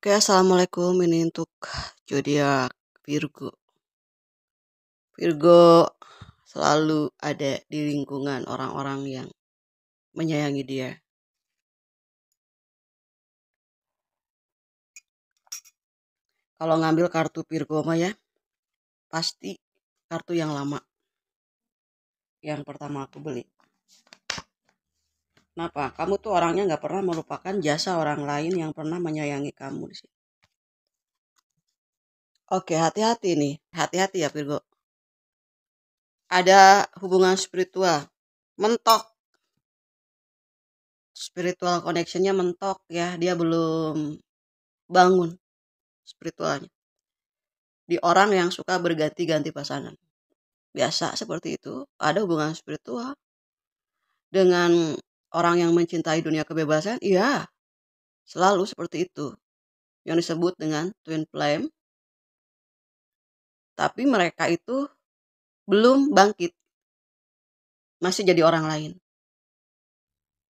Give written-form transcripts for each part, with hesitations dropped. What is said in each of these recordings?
Oke, assalamualaikum. Ini untuk zodiak Virgo. Virgo selalu ada di lingkungan orang-orang yang menyayangi dia. Kalau ngambil kartu Virgo mah ya, pasti kartu yang lama. Yang pertama aku beli. Kenapa? Kamu tuh orangnya nggak pernah melupakan jasa orang lain yang pernah menyayangi kamu di sini. Oke, hati-hati nih. Hati-hati ya Virgo. Ada hubungan spiritual. Mentok. Spiritual connectionnya mentok ya. Dia belum bangun spiritualnya. Di orang yang suka berganti-ganti pasangan. Biasa seperti itu. Ada hubungan spiritual. Dengan orang yang mencintai dunia kebebasan. Iya. Selalu seperti itu. Yang disebut dengan twin flame. Tapi mereka itu belum bangkit. Masih jadi orang lain.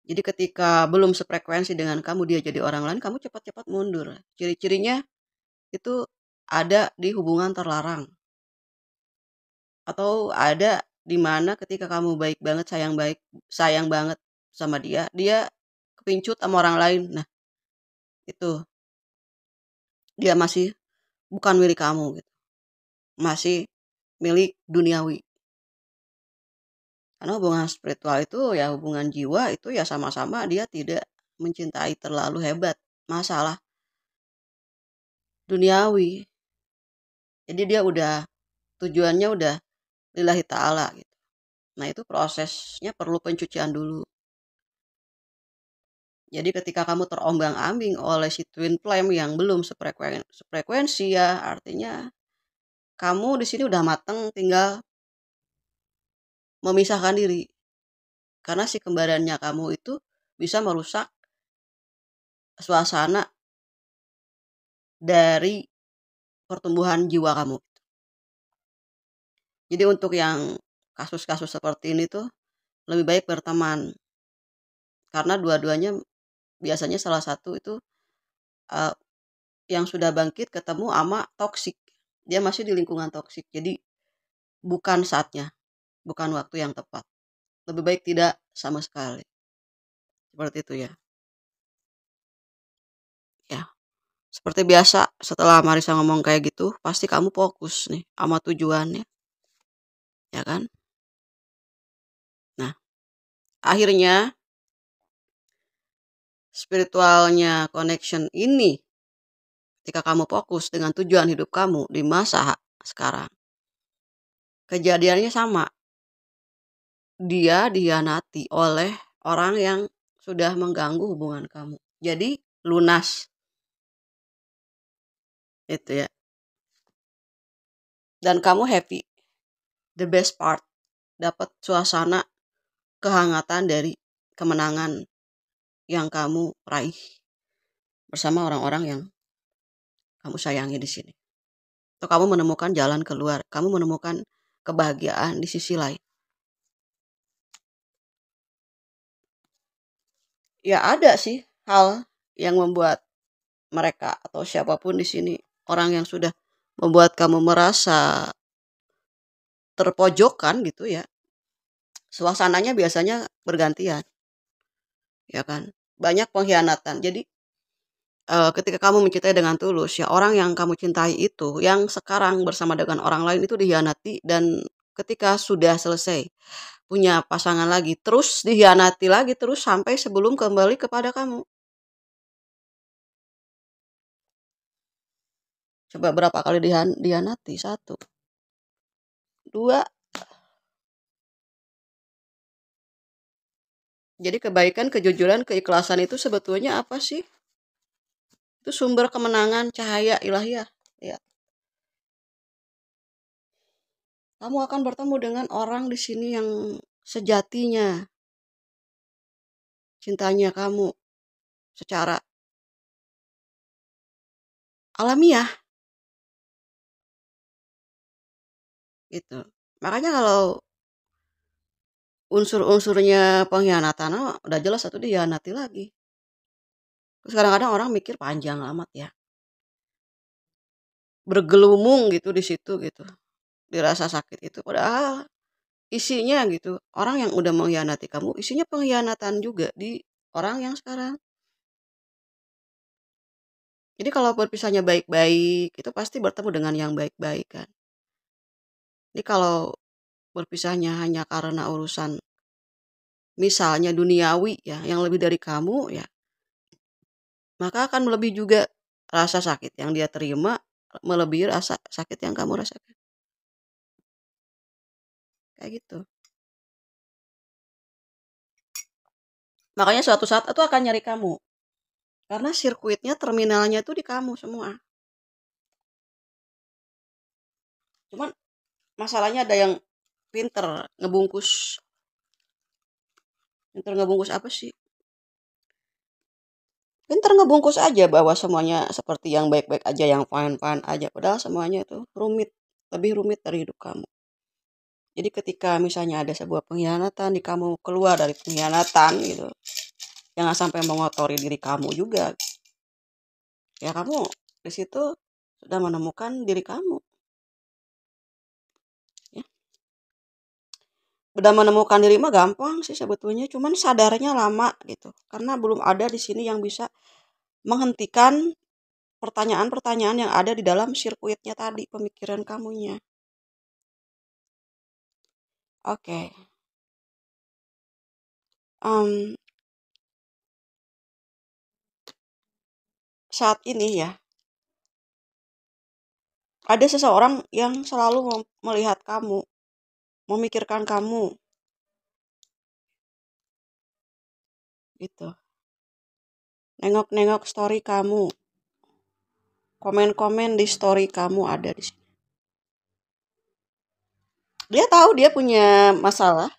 Jadi ketika belum sefrekuensi dengan kamu, dia jadi orang lain, kamu cepat-cepat mundur. Ciri-cirinya itu ada di hubungan terlarang. Atau ada di mana ketika kamu baik banget, sayang banget sama dia, dia kepincut sama orang lain. Nah, itu dia masih bukan milik kamu gitu. Masih milik duniawi. Karena hubungan spiritual itu ya hubungan jiwa itu ya sama-sama dia tidak mencintai terlalu hebat. Masalah duniawi. Jadi dia tujuannya udah lillahi ta'ala gitu. Nah itu prosesnya perlu pencucian dulu. Jadi ketika kamu terombang-ambing oleh si twin flame yang belum sefrekuensi ya artinya kamu di sini udah mateng, tinggal memisahkan diri. Karena si kembarannya kamu itu bisa merusak suasana dari pertumbuhan jiwa kamu. Jadi untuk yang kasus-kasus seperti ini tuh lebih baik berteman. Karena dua-duanya biasanya salah satu itu uh, yang sudah bangkit ketemu sama toksik. Dia masih di lingkungan toksik. Jadi bukan saatnya, bukan waktu yang tepat. Lebih baik tidak sama sekali. Seperti itu ya. Ya, seperti biasa setelah Marisa ngomong kayak gitu, pasti kamu fokus nih sama tujuannya. Ya kan? Nah, akhirnya spiritualnya connection ini ketika kamu fokus dengan tujuan hidup kamu di masa sekarang. Kejadiannya sama. Dia dihianati oleh orang yang sudah mengganggu hubungan kamu. Jadi lunas. Itu ya. Dan kamu happy. The best part. Dapat suasana kehangatan dari kemenangan yang kamu raih bersama orang-orang yang kamu sayangi di sini. Atau kamu menemukan jalan keluar. Kamu menemukan kebahagiaan di sisi lain. Ya ada sih hal yang membuat mereka atau siapapun di sini orang yang sudah membuat kamu merasa terpojokkan gitu ya. Suasananya biasanya bergantian. Ya kan? Banyak pengkhianatan. Jadi ketika kamu mencintai dengan tulus ya orang yang kamu cintai itu yang sekarang bersama dengan orang lain itu dihianati dan ketika sudah selesai punya pasangan lagi terus dihianati lagi terus sampai sebelum kembali kepada kamu. Coba berapa kali dihianati? 1, 2. Jadi kebaikan, kejujuran, keikhlasan itu sebetulnya apa sih? Itu sumber kemenangan cahaya ilahiyah. Ya. Kamu akan bertemu dengan orang di sini yang sejatinya cintanya kamu secara alamiah gitu. Makanya kalau unsur-unsurnya pengkhianatan udah jelas satu dihianati lagi. Terus kadang-kadang orang mikir panjang amat ya. bergelumung gitu di situ gitu, di rasa sakit itu. Padahal isinya gitu, orang yang udah mengkhianati kamu, isinya pengkhianatan juga di orang yang sekarang. Jadi kalau berpisahnya baik-baik, itu pasti bertemu dengan yang baik-baik kan. Jadi kalau berpisahnya hanya karena urusan misalnya duniawi ya, yang lebih dari kamu ya, maka akan melebihi juga rasa sakit yang dia terima, melebihi rasa sakit yang kamu rasakan. Kayak gitu. Makanya suatu saat itu akan nyari kamu. Karena sirkuitnya, terminalnya itu di kamu semua. Cuman masalahnya ada yang pinter ngebungkus. Pinter ngebungkus apa sih? Pinter ngebungkus aja bahwa semuanya seperti yang baik-baik aja, yang fine-fine aja. Padahal semuanya itu rumit. Lebih rumit dari hidup kamu. Jadi ketika misalnya ada sebuah pengkhianatan, di kamu keluar dari pengkhianatan gitu. Jangan sampai mengotori diri kamu juga. Ya kamu di situ sudah menemukan diri kamu. Ya. Udah menemukan diri mah gampang sih sebetulnya, cuman sadarnya lama gitu. Karena belum ada di sini yang bisa menghentikan pertanyaan-pertanyaan yang ada di dalam sirkuitnya tadi, pemikiran kamunya. Oke. Em, saat ini ya, ada seseorang yang selalu melihat kamu, memikirkan kamu, gitu. Nengok-nengok story kamu, komen-komen di story kamu ada di sini. Dia tahu dia punya masalah,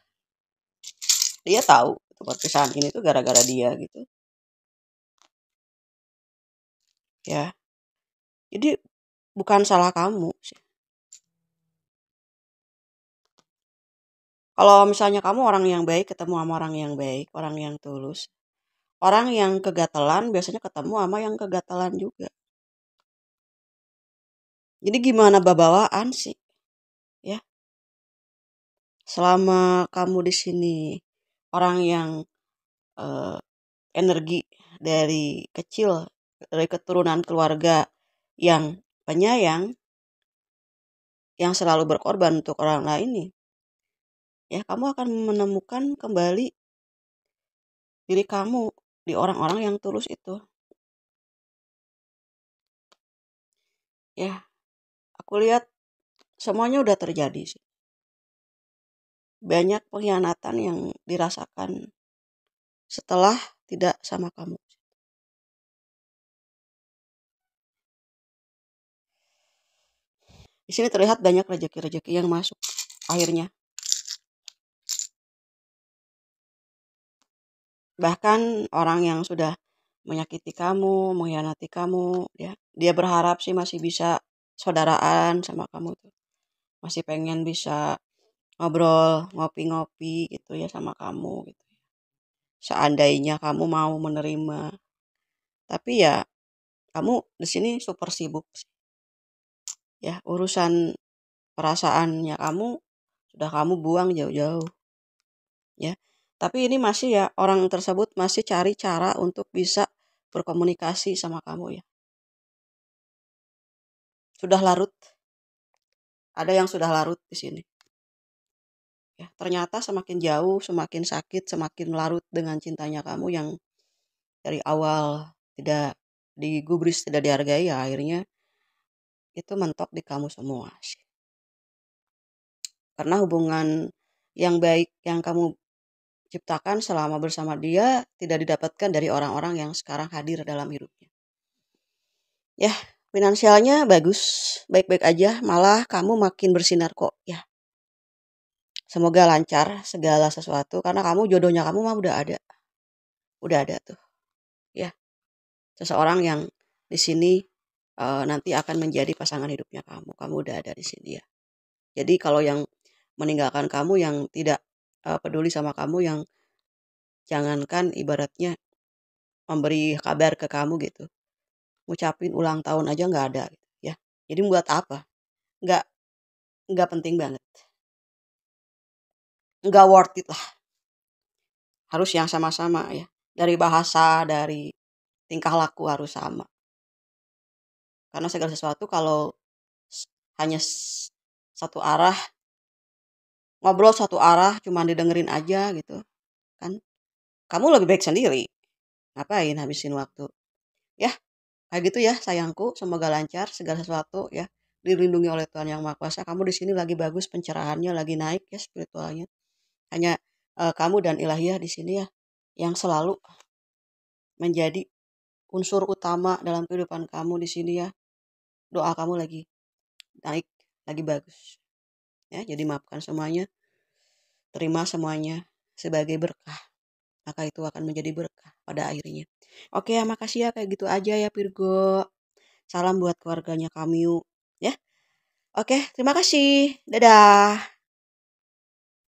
dia tahu perpisahan ini tuh gara-gara dia gitu. Ya, jadi bukan salah kamu sih. Kalau misalnya kamu orang yang baik ketemu sama orang yang baik, orang yang tulus, orang yang kegatelan biasanya ketemu sama yang kegatelan juga. Jadi gimana bawaan sih, ya? Selama kamu di sini orang yang eh, energi dari kecil, dari keturunan keluarga yang penyayang, yang selalu berkorban untuk orang lain nih, ya kamu akan menemukan kembali diri kamu di orang-orang yang tulus itu. Ya, aku lihat semuanya udah terjadi sih. Banyak pengkhianatan yang dirasakan setelah tidak sama kamu. Di sini terlihat banyak rezeki-rezeki yang masuk akhirnya. Bahkan orang yang sudah menyakiti kamu, mengkhianati kamu, ya, dia berharap sih masih bisa saudaraan sama kamu tuh. Masih pengen bisa ngobrol, ngopi-ngopi gitu ya sama kamu gitu. Seandainya kamu mau menerima. Tapi ya kamu di sini super sibuk sih. Ya, urusan perasaannya kamu sudah kamu buang jauh-jauh, ya. Tapi ini masih ya orang tersebut masih cari cara untuk bisa berkomunikasi sama kamu ya. Sudah larut, ada yang sudah larut di sini. Ya, ternyata semakin jauh, semakin sakit, semakin larut dengan cintanya kamu yang dari awal tidak digubris, tidak dihargai ya akhirnya itu mentok di kamu semua sih. Karena hubungan yang baik yang kamu ciptakan selama bersama dia tidak didapatkan dari orang-orang yang sekarang hadir dalam hidupnya. Ya, finansialnya bagus, baik-baik aja, malah kamu makin bersinar kok ya. Semoga lancar segala sesuatu karena kamu jodohnya kamu mah udah ada. Udah ada tuh. Ya, seseorang yang di sini nanti akan menjadi pasangan hidupnya kamu. Kamu udah ada di sini ya. Jadi kalau yang meninggalkan kamu yang tidak peduli sama kamu yang jangankan ibaratnya memberi kabar ke kamu gitu. Ngucapin ulang tahun aja nggak ada gitu, ya. Jadi buat apa? Nggak nggak penting banget. Nggak worth it lah. Harus yang sama-sama ya. Dari bahasa, dari tingkah laku harus sama. Karena segala sesuatu kalau hanya satu arah, ngobrol satu arah, cuma didengerin aja gitu kan. Kamu lebih baik sendiri. Ngapain habisin waktu? Ya, kayak gitu ya sayangku. Semoga lancar segala sesuatu ya. Dilindungi oleh Tuhan Yang Maha Kuasa. Kamu di sini lagi bagus pencerahannya, lagi naik ya spiritualnya. Hanya kamu dan ilahiyah di sini ya yang selalu menjadi unsur utama dalam kehidupan kamu di sini ya. Doa kamu lagi naik, lagi bagus. Ya, jadi maafkan semuanya, terima semuanya sebagai berkah. Maka itu akan menjadi berkah pada akhirnya. Oke, ya makasih ya kayak gitu aja ya Virgo. Salam buat keluarganya Kamyu ya. Oke, terima kasih. Dadah.